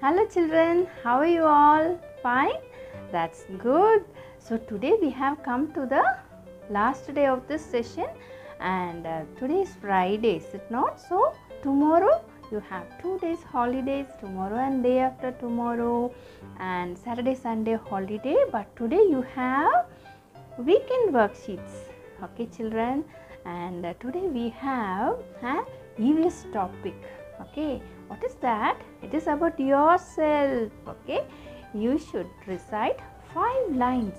Hello children, how are you all? Fine? That's good. So today we have come to the last day of this session and today is Friday, is it not? So tomorrow you have 2 days holidays, tomorrow and day after tomorrow, and Saturday, Sunday holiday, but today you have weekend worksheets. Okay children, and today we have an EVS topic. Okay, what is that? It is about yourself. Okay, you should recite 5 lines.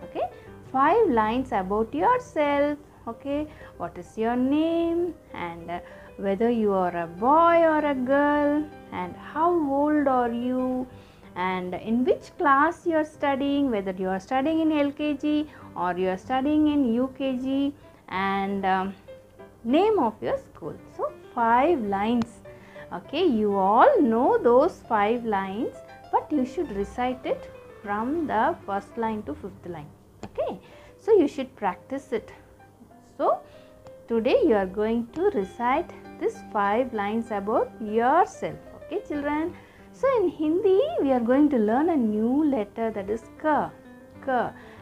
Okay, 5 lines about yourself. Okay, what is your name, and whether you are a boy or a girl, and how old are you, and in which class you are studying, whether you are studying in LKG or you are studying in UKG, and name of your school. So 5 lines. Okay, you all know those 5 lines, but you should recite it from the first line to 5th line. Okay, so you should practice it. So today you are going to recite these 5 lines about yourself. Okay children, so in Hindi we are going to learn a new letter, that is ka,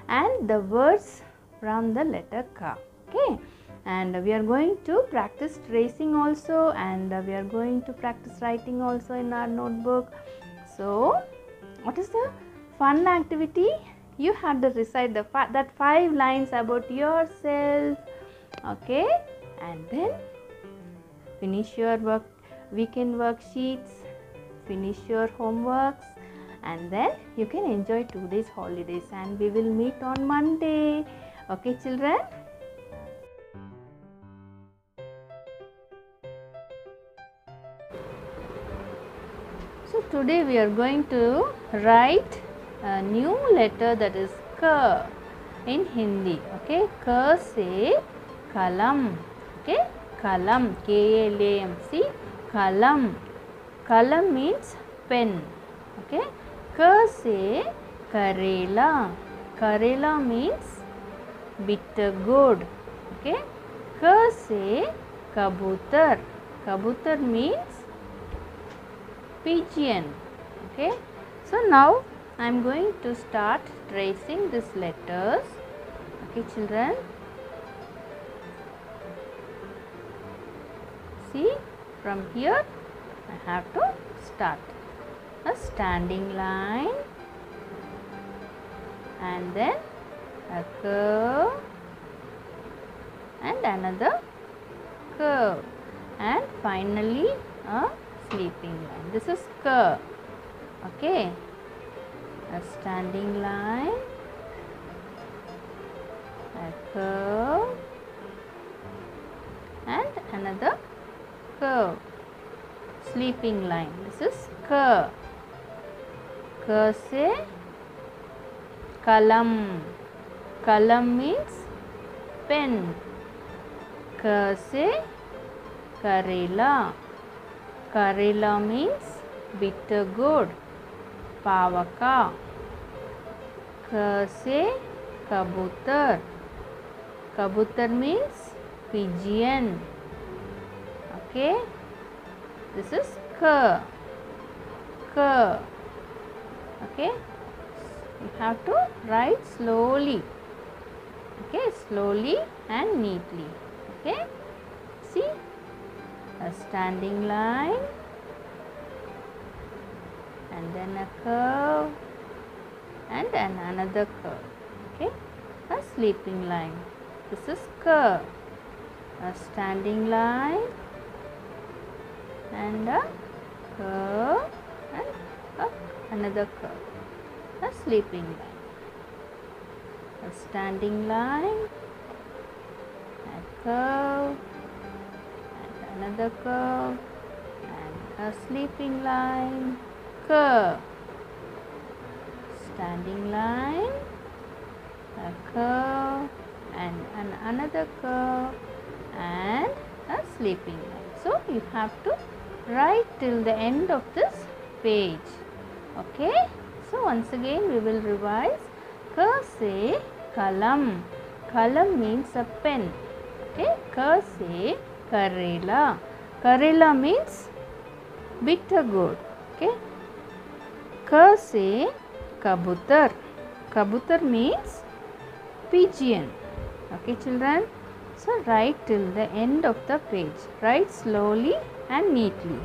and the words from the letter ka. Okay, and we are going to practice tracing also, and we are going to practice writing also in our notebook. So what is the fun activity? You have to recite that 5 lines about yourself. Okay, and then finish your weekend worksheets, finish your homeworks, and then you can enjoy 2 days holidays, and we will meet on Monday. Okay children. So today we are going to write a new letter, that is ka in Hindi. Okay, ka se kalam. Okay, kalam, K-A-L-A-M. See, kalam. Kalam means pen. Okay, ka se karela. Karela means bitter gourd. Okay, ka se kabutar. Kabutar means pigeon. Okay, so now I am going to start tracing these letters. Okay children, see, from here I have to start a standing line, and then a curve, and another curve, and finally a sleeping line. This is ka. Okay, a standing line, a curve, and another curve. Sleeping line. This is ka. Ka se kalam. Kalam means pen. Ka se karela. Karela means bitter gourd, pavaka. Ka se kabutar. Kabutar means pigeon. Okay, this is ka. Ka. Okay, you have to write slowly. Okay, slowly and neatly. Okay, see, a standing line, and then a curve, and then another curve. Okay, a sleeping line. This is ka. A standing line, and a curve, and another curve. A sleeping line. A standing line, a curve, another curve, and a sleeping line, curve, standing line, a curve, and another curve, and a sleeping line. So you have to write till the end of this page. Okay, so once again we will revise. Ka se kalam. Kalam means a pen. Okay, ka se karela. Karela means bitter gourd. Okay, K say kabutar. Kabutar means pigeon. Okay children. So write till the end of the page. Write slowly and neatly.